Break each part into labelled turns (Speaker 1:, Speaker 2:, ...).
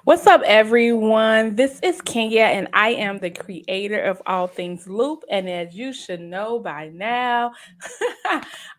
Speaker 1: What's up, everyone? This is Kenya, and I am the creator of All Things Loop. And as you should know by now,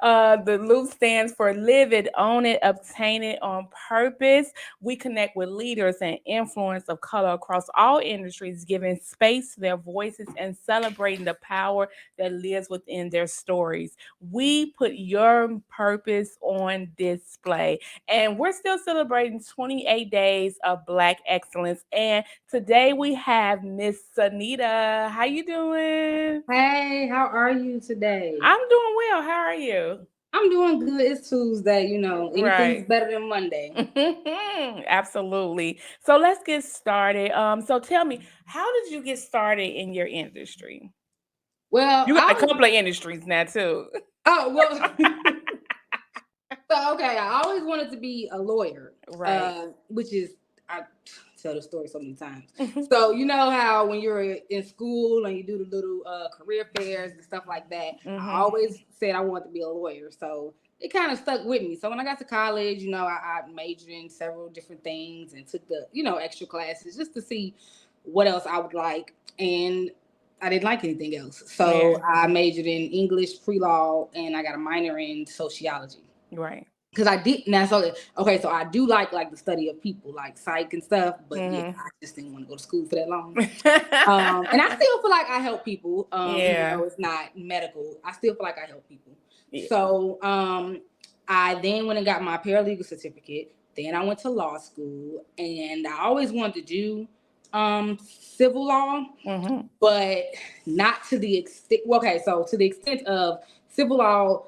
Speaker 1: the Loop stands for Live It, Own It, Obtain It on Purpose. We connect with leaders and influence of color across all industries, giving space to their voices and celebrating the power that lives within their stories. We put your purpose on display. And we're still celebrating 28 days of Black excellence. And today we have Miss Sunnita. How you doing?
Speaker 2: Hey, how are you today?
Speaker 1: I'm doing well. How are you?
Speaker 2: I'm doing good. It's Tuesday, anything's
Speaker 1: Right.
Speaker 2: better than Monday.
Speaker 1: Absolutely. So let's get started. So tell me, how did you get started in your industry?
Speaker 2: Well,
Speaker 1: You got a
Speaker 2: I
Speaker 1: couple of industries now too.
Speaker 2: oh well so okay, I always wanted to be a lawyer.
Speaker 1: Right.
Speaker 2: Which is I tell the story so many times. So you know how when you're in school and you do the little career fairs and stuff like that, I
Speaker 1: Hmm.
Speaker 2: always said I wanted to be a lawyer. So it kind of stuck with me. So when I got to college, I majored in several different things and took the, extra classes just to see what else I would like. And I didn't like anything else. So
Speaker 1: Yeah.
Speaker 2: I majored in English pre-law and I got a minor in sociology
Speaker 1: Right.
Speaker 2: because I did now. So okay, so I do like the study of people, like psych and stuff. But yeah,
Speaker 1: Hmm.
Speaker 2: I just didn't want to go to school for that long. And I still feel like I help people, even
Speaker 1: Yeah.
Speaker 2: though it's not medical. I still feel like I help people.
Speaker 1: Yeah.
Speaker 2: So I then went and got my paralegal certificate. Then I went to law school, and I always wanted to do civil law,
Speaker 1: Hmm.
Speaker 2: but not to the extent. Okay, so to the extent of civil law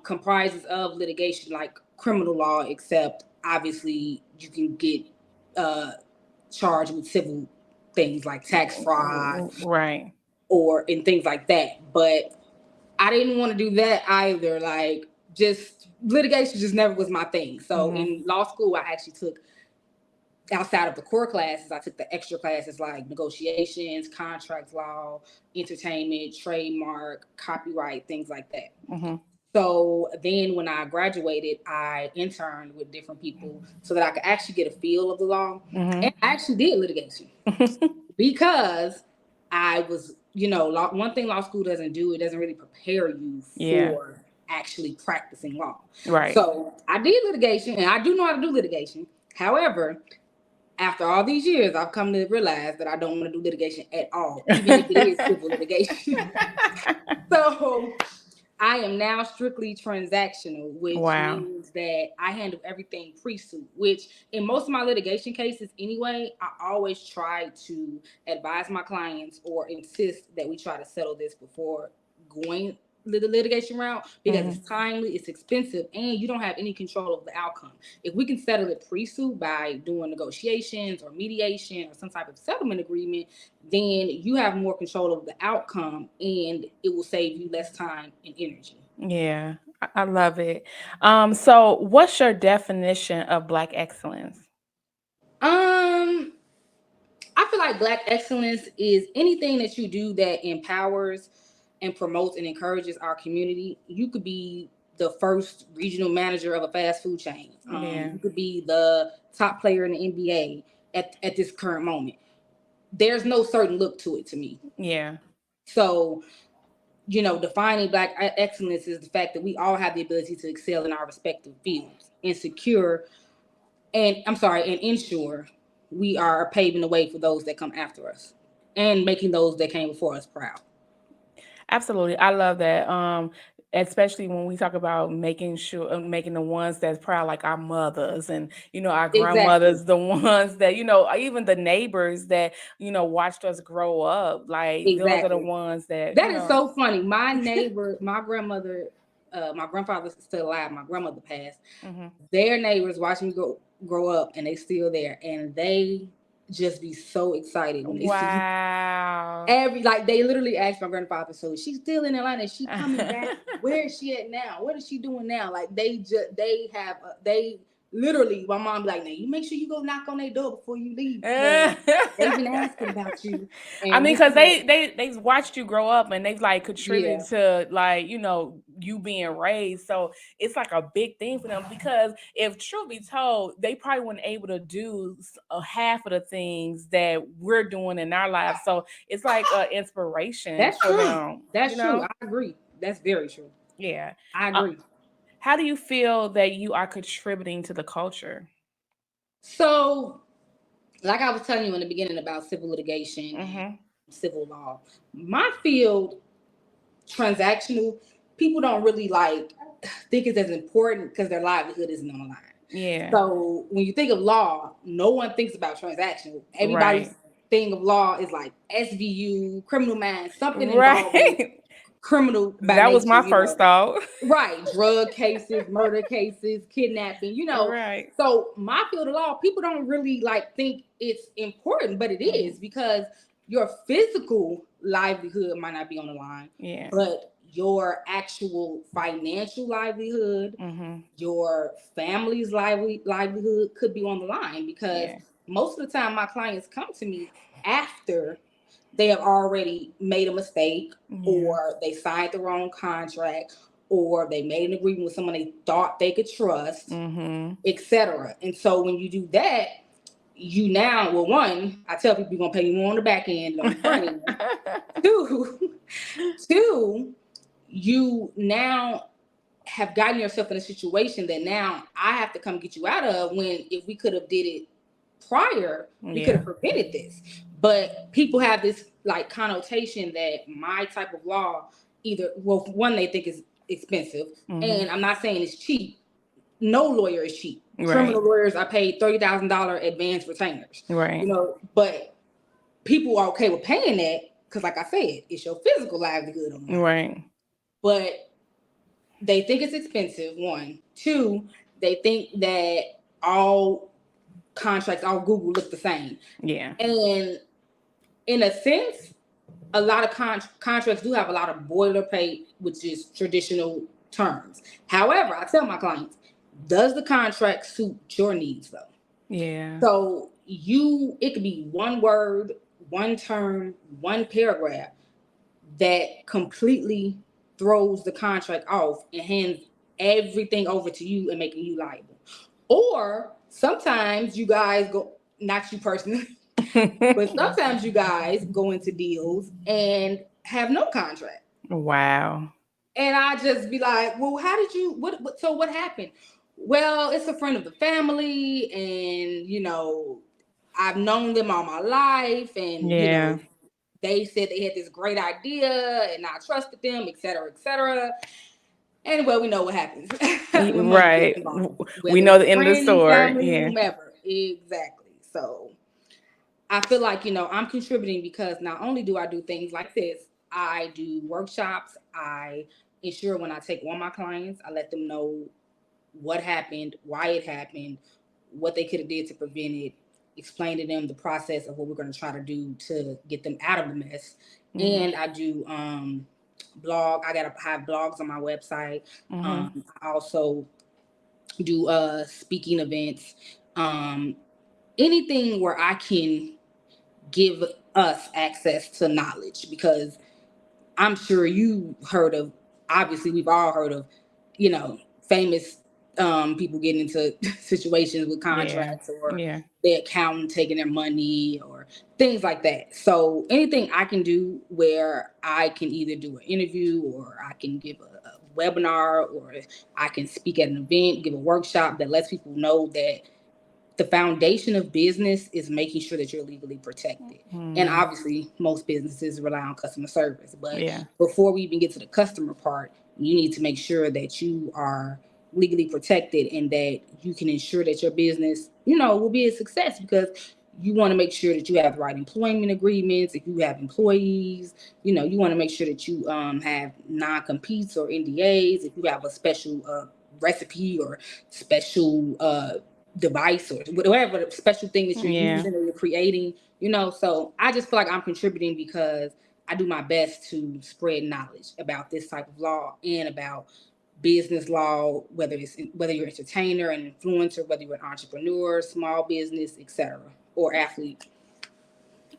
Speaker 2: comprises of litigation like criminal law, except obviously you can get uh, charged with civil things like tax fraud
Speaker 1: Right.
Speaker 2: or and things like that. But I didn't want to do that either. Like just litigation just never was my thing. So
Speaker 1: Hmm.
Speaker 2: in law school, I actually took outside of the core classes, I took the extra classes like negotiations, contract law, entertainment, trademark, copyright, things like that.
Speaker 1: Hmm.
Speaker 2: So then when I graduated, I interned with different people so that I could actually get a feel of the law. And
Speaker 1: Hmm.
Speaker 2: I actually did litigation because I was, one thing law school doesn't do, it doesn't really prepare you
Speaker 1: Yeah.
Speaker 2: for actually practicing law.
Speaker 1: Right.
Speaker 2: So I did litigation and I do know how to do litigation. However, after all these years, I've come to realize that I don't want to do litigation at all, even if it is civil litigation. So I am now strictly transactional, which
Speaker 1: Wow.
Speaker 2: means that I handle everything pre-suit, which in most of my litigation cases anyway, I always try to advise my clients or insist that we try to settle this before going the litigation route because it's
Speaker 1: Hmm.
Speaker 2: timely, it's expensive, and you don't have any control of the outcome. If we can settle it pre-suit by doing negotiations or mediation or some type of settlement agreement, then you have more control of the outcome and it will save you less time and energy.
Speaker 1: Yeah. I love it. So what's your definition of Black excellence?
Speaker 2: Um, I feel like Black excellence is anything that you do that empowers and promotes and encourages our community. You could be the first regional manager of a fast food chain.
Speaker 1: Yeah.
Speaker 2: You could be the top player in the NBA at this current moment. There's no certain look to it to me.
Speaker 1: Yeah.
Speaker 2: So defining Black excellence is the fact that we all have the ability to excel in our respective fields and secure, and I'm sorry, and ensure we are paving the way for those that come after us and making those that came before us proud.
Speaker 1: Absolutely. I love that. Especially when we talk about making sure making the ones that's proud, like our mothers and our
Speaker 2: Exactly.
Speaker 1: grandmothers, the ones that even the neighbors that watched us grow up. Like those are the
Speaker 2: Exactly.
Speaker 1: ones that
Speaker 2: That is so funny. My neighbor, my grandmother, my grandfather's still alive. My grandmother passed.
Speaker 1: Hmm.
Speaker 2: Their neighbors watch me grow up, and they still there, and they just be so excited when they see you.
Speaker 1: Wow.
Speaker 2: Every like they literally asked my grandfather, so she's still in Atlanta. Is she coming back? Where is she at now? What is she doing now? Like they just they have they literally, my mom be like, now you make sure you go knock on their door before you leave because they've been asking about you.
Speaker 1: I
Speaker 2: And
Speaker 1: mean,
Speaker 2: we
Speaker 1: because
Speaker 2: kind of,
Speaker 1: they've watched you grow up and they've like
Speaker 2: yeah,
Speaker 1: contributed to like you being raised, so it's like a big thing for them. Because if truth be told, they probably weren't able to do half of the things that we're doing in our lives. So it's like an inspiration
Speaker 2: that's
Speaker 1: for
Speaker 2: true.
Speaker 1: them,
Speaker 2: That's true. I agree. That's very true.
Speaker 1: Yeah.
Speaker 2: I
Speaker 1: Uh,
Speaker 2: agree.
Speaker 1: how do you feel that you are contributing to the culture?
Speaker 2: So, like I was telling you in the beginning about civil litigation and
Speaker 1: Mm-hmm.
Speaker 2: civil law, my field, transactional, people don't really like think it's as important because their livelihood isn't on the line.
Speaker 1: Yeah.
Speaker 2: So when you think of law, no one thinks about transactional. Everybody's
Speaker 1: Right.
Speaker 2: thing of law is like SVU, criminal minds, something involving
Speaker 1: Right.
Speaker 2: criminal by
Speaker 1: That was
Speaker 2: nature,
Speaker 1: my first thought.
Speaker 2: right, drug cases, murder cases, kidnapping.
Speaker 1: Right.
Speaker 2: So my field of law, people don't really like think it's important, but it
Speaker 1: Mhm.
Speaker 2: is because your physical livelihood might not be on the line,
Speaker 1: Yeah.
Speaker 2: but your actual financial livelihood,
Speaker 1: Mhm.
Speaker 2: your family's livelihood could be on the line because
Speaker 1: Yeah.
Speaker 2: most of the time my clients come to me after they have already made a mistake,
Speaker 1: Yeah.
Speaker 2: or they signed the wrong contract, or they made an agreement with someone they thought they could trust,
Speaker 1: Mhm.
Speaker 2: etc. And so when you do that, you now, well, one, I tell people you're gonna pay me more on the back end than on the front end. Two, two, you now have gotten yourself in a situation that now I have to come get you out of, when if we could have did it prior, we could
Speaker 1: Yeah.
Speaker 2: have prevented this. But people have this like connotation that my type of law, either, well, one, they think is expensive,
Speaker 1: Mhm.
Speaker 2: and I'm not saying it's cheap. No lawyer is cheap.
Speaker 1: Right.
Speaker 2: Criminal lawyers are paid $30,000 advance retainers,
Speaker 1: Right.
Speaker 2: but people are okay with paying that because, like I said, it's your physical livelihood on the line.
Speaker 1: Right.
Speaker 2: But they think it's expensive, one. Two, they think that all contracts, all Google look the same.
Speaker 1: Yeah.
Speaker 2: And in a sense, a lot of contracts do have a lot of boilerplate, which is traditional terms. However, I tell my clients, does the contract suit your needs though?
Speaker 1: Yeah.
Speaker 2: So it could be one word, one term, one paragraph that completely throws the contract off and hands everything over to you and making you liable. Or sometimes you guys go, not you personally, but sometimes you guys go into deals and have no contract.
Speaker 1: Wow.
Speaker 2: And I just be like, well, how did you, so what happened? Well, it's a friend of the family, and, I've known them all my life, and,
Speaker 1: Yeah.
Speaker 2: they said they had this great idea and I trusted them, et cetera, et cetera. And well, we know what happens when money gets
Speaker 1: Right.
Speaker 2: involved,
Speaker 1: We
Speaker 2: whether
Speaker 1: know
Speaker 2: it's
Speaker 1: the end of the
Speaker 2: friends,
Speaker 1: story.
Speaker 2: family,
Speaker 1: Yeah.
Speaker 2: whomever. Exactly. So I feel like, I'm contributing because not only do I do things like this, I do workshops. I ensure when I take on my clients, I let them know what happened, why it happened, what they could have did to prevent it, explain to them the process of what we're going to try to do to get them out of the mess.
Speaker 1: Mhm.
Speaker 2: And I do I got to have blogs on my website.
Speaker 1: Mhm.
Speaker 2: I also do speaking events. Um, Anything where I can give us access to knowledge, because I'm sure you heard of, obviously we've all heard of, famous people getting into situations with
Speaker 1: Yeah.
Speaker 2: contracts, or
Speaker 1: Yeah.
Speaker 2: their accountant taking their money or things like that. So anything I can do where I can either do an interview, or I can give a webinar, or I can speak at an event, give a workshop that lets people know that the foundation of business is making sure that you're legally protected. And
Speaker 1: Mhm.
Speaker 2: obviously, most businesses rely on customer service. But
Speaker 1: Yeah.
Speaker 2: before we even get to the customer part, you need to make sure that you are legally protected and that you can ensure that your business, will be a success, because you want to make sure that you have the right employment agreements. If you have employees, you want to make sure that you have non-competes or NDAs. If you have a special recipe or special device, or whatever special thing that you're
Speaker 1: Yeah.
Speaker 2: using or you're creating, so I just feel like I'm contributing because I do my best to spread knowledge about this type of law and about business law, whether you're an entertainer, an influencer, whether you're an entrepreneur, small business, etc., or athlete.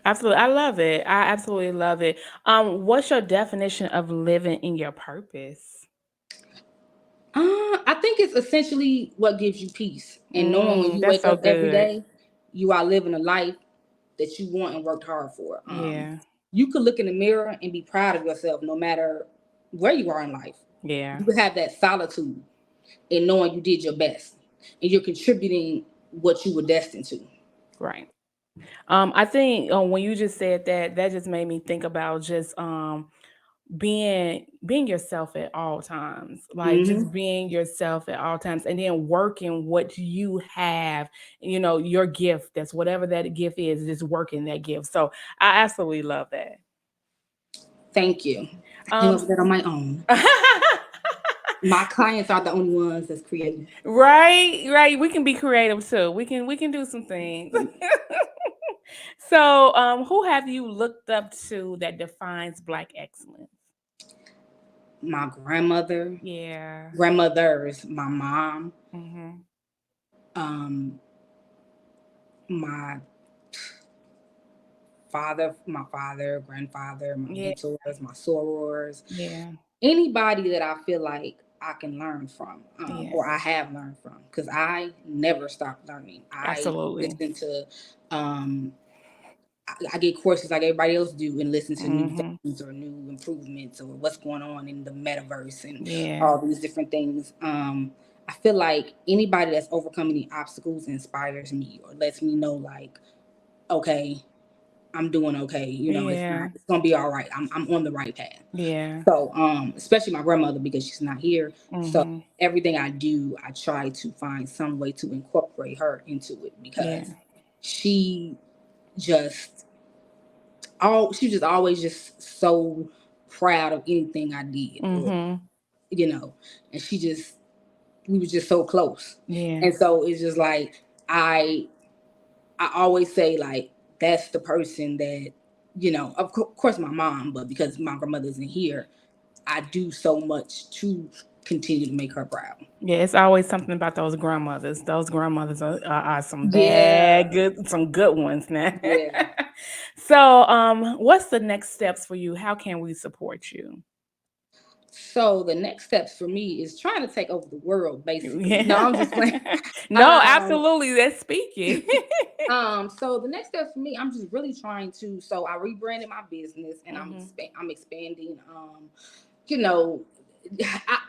Speaker 1: Absolutely. I love it. I absolutely love it. What's your definition of living in your purpose?
Speaker 2: I think it's essentially what gives you peace and knowing when you
Speaker 1: That's
Speaker 2: wake
Speaker 1: so
Speaker 2: up every
Speaker 1: good.
Speaker 2: day, you are living a life that you want and worked hard for.
Speaker 1: Yeah.
Speaker 2: You could look in the mirror and be proud of yourself no matter where you are in life.
Speaker 1: Yeah.
Speaker 2: You could have that solitude in knowing you did your best and you're contributing what you were destined to.
Speaker 1: Right. I think when you just said that, that just made me think about just being yourself at all times, like
Speaker 2: Hmm.
Speaker 1: just being yourself at all times, and then working what you have, your gift. That's whatever that gift is, just working that gift. So I absolutely love that.
Speaker 2: Thank you. I came
Speaker 1: Um,
Speaker 2: up with that on my own. My clients are the only ones that's creative.
Speaker 1: right, right. We can be creative too. We can do some things. So, who have you looked up to that defines Black excellence?
Speaker 2: My grandmother,
Speaker 1: Yeah.
Speaker 2: grandmothers, my mom,
Speaker 1: Mhm.
Speaker 2: um, my father, grandfather, my
Speaker 1: Yeah.
Speaker 2: mentors, my sorors,
Speaker 1: Yeah.
Speaker 2: anybody that I feel like I can learn from, or I
Speaker 1: Yes.
Speaker 2: have learned from, because I never stop learning. I
Speaker 1: Absolutely.
Speaker 2: listen to, um, I get courses like everybody else do and listen to new
Speaker 1: Mhm.
Speaker 2: things or new improvements or what's going on in the metaverse and
Speaker 1: Yeah.
Speaker 2: all these different things. I feel like anybody that's overcoming the obstacles inspires me or lets me know like, okay, I'm doing okay.
Speaker 1: Yeah.
Speaker 2: It's gonna be all right. I'm on the right path.
Speaker 1: Yeah.
Speaker 2: So, especially my grandmother because she's not here. So
Speaker 1: Mhm.
Speaker 2: everything I do, I try to find some way to incorporate her into it
Speaker 1: Yeah.
Speaker 2: because she just she was just always just so proud of anything I did, or
Speaker 1: Mhm.
Speaker 2: you know, and we was just so close,
Speaker 1: Yeah.
Speaker 2: and so it's just like I I always say like that's the person that of course my mom, but because my grandmother isn't here, I do so much to continue to make her proud.
Speaker 1: Yeah, it's always something about those grandmothers. Those grandmothers are some
Speaker 2: Yeah,
Speaker 1: some good ones now.
Speaker 2: yeah.
Speaker 1: So, what's the next steps for you? How can we support you?
Speaker 2: So the next steps for me is trying to take over the world, basically. No,
Speaker 1: Yeah.
Speaker 2: I'm just playing.
Speaker 1: No,
Speaker 2: um,
Speaker 1: absolutely. That's speaking.
Speaker 2: so the next step for me, I'm just really trying to. So I rebranded my business, and
Speaker 1: Mhm.
Speaker 2: I'm expanding. You know,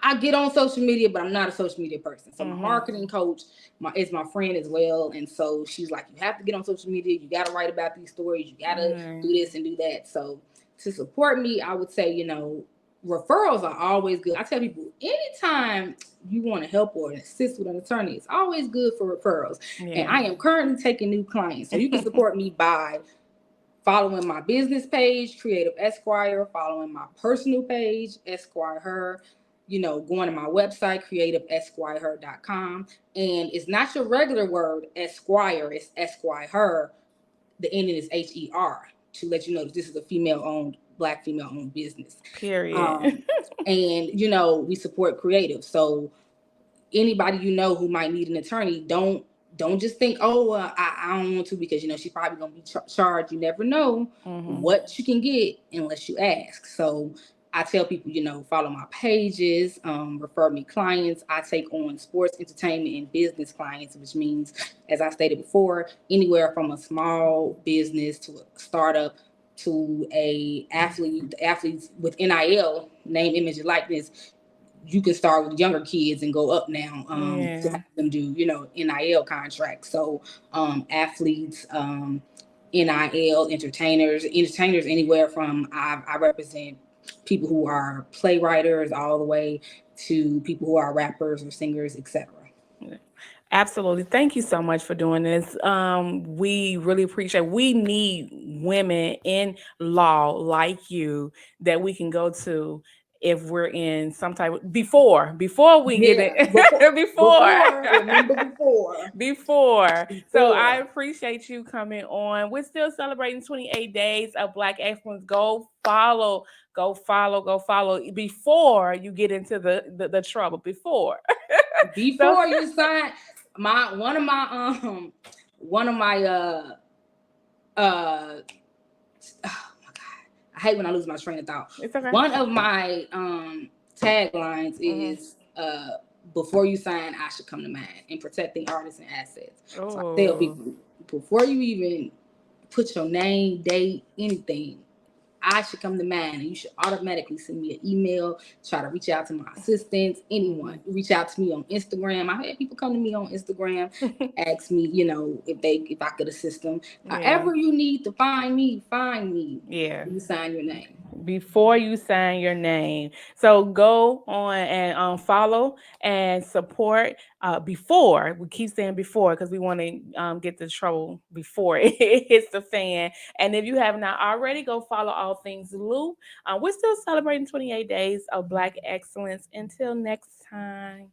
Speaker 2: I get on social media, but I'm not a social media person. So my
Speaker 1: Mhm.
Speaker 2: marketing coach is my friend as well, and so she's like, you have to get on social media. You got to write about these stories. You got to
Speaker 1: Right.
Speaker 2: do this and do that. So to support me, I would say, referrals are always good. I tell people anytime you want to help or assist with an attorney, it's always good for referrals. And
Speaker 1: Yeah.
Speaker 2: I am currently taking new clients, so you can support me by following my business page, Creative Esquire, following my personal page, Esquire Her, going to my website, creativeesquireher.com. And it's not your regular word, Esquire, it's Esquire Her. The ending is HER to let you know that this is a Black female owned business.
Speaker 1: Period.
Speaker 2: Um, and, we support creative. So anybody who might need an attorney, don't just think, oh, I don't want to because she's probably gonna be charged. You never know
Speaker 1: Mhm.
Speaker 2: what you can get unless you ask. So I tell people, follow my pages, refer me clients. I take on sports, entertainment, and business clients, which means, as I stated before, anywhere from a small business to a startup to athletes with NIL, name, image, and likeness. You can start with younger kids and go up now, to
Speaker 1: Yeah.
Speaker 2: have them do NIL contracts. So athletes, NIL entertainers anywhere from I represent people who are playwriters all the way to people who are rappers or singers, etc.
Speaker 1: Yeah. Absolutely. Thank you so much for doing this. We really appreciate. We need women in law like you that we can go to if we're in some type of before we get
Speaker 2: Yeah,
Speaker 1: it before
Speaker 2: remember before.
Speaker 1: before. So I
Speaker 2: Before.
Speaker 1: appreciate you coming on. We're still celebrating 28 days of Black excellence. Go follow before you get into the trouble. Before. So
Speaker 2: Before you sign my one of my uh oh my god, I hate when I lose my train of thought.
Speaker 1: it's okay.
Speaker 2: One of my taglines
Speaker 1: Hmm.
Speaker 2: is before you sign, I should come to mind in protecting artists and assets. So I tell
Speaker 1: Oh.
Speaker 2: people before you even put your name, date, anything, I should come to mind, and you should automatically send me an email. Try to reach out to my assistants, anyone. Reach out to me on Instagram. I had people come to me on Instagram, ask me, if I could assist them.
Speaker 1: Yeah.
Speaker 2: However you need to find me, find me.
Speaker 1: Yeah.
Speaker 2: You sign your name.
Speaker 1: Before you sign your name. So go on and follow and support before. We keep saying before because we want to get the trouble before it hits the fan. And if you have not already, go follow All Things Loop. We're still celebrating 28 days of Black excellence. Until next time.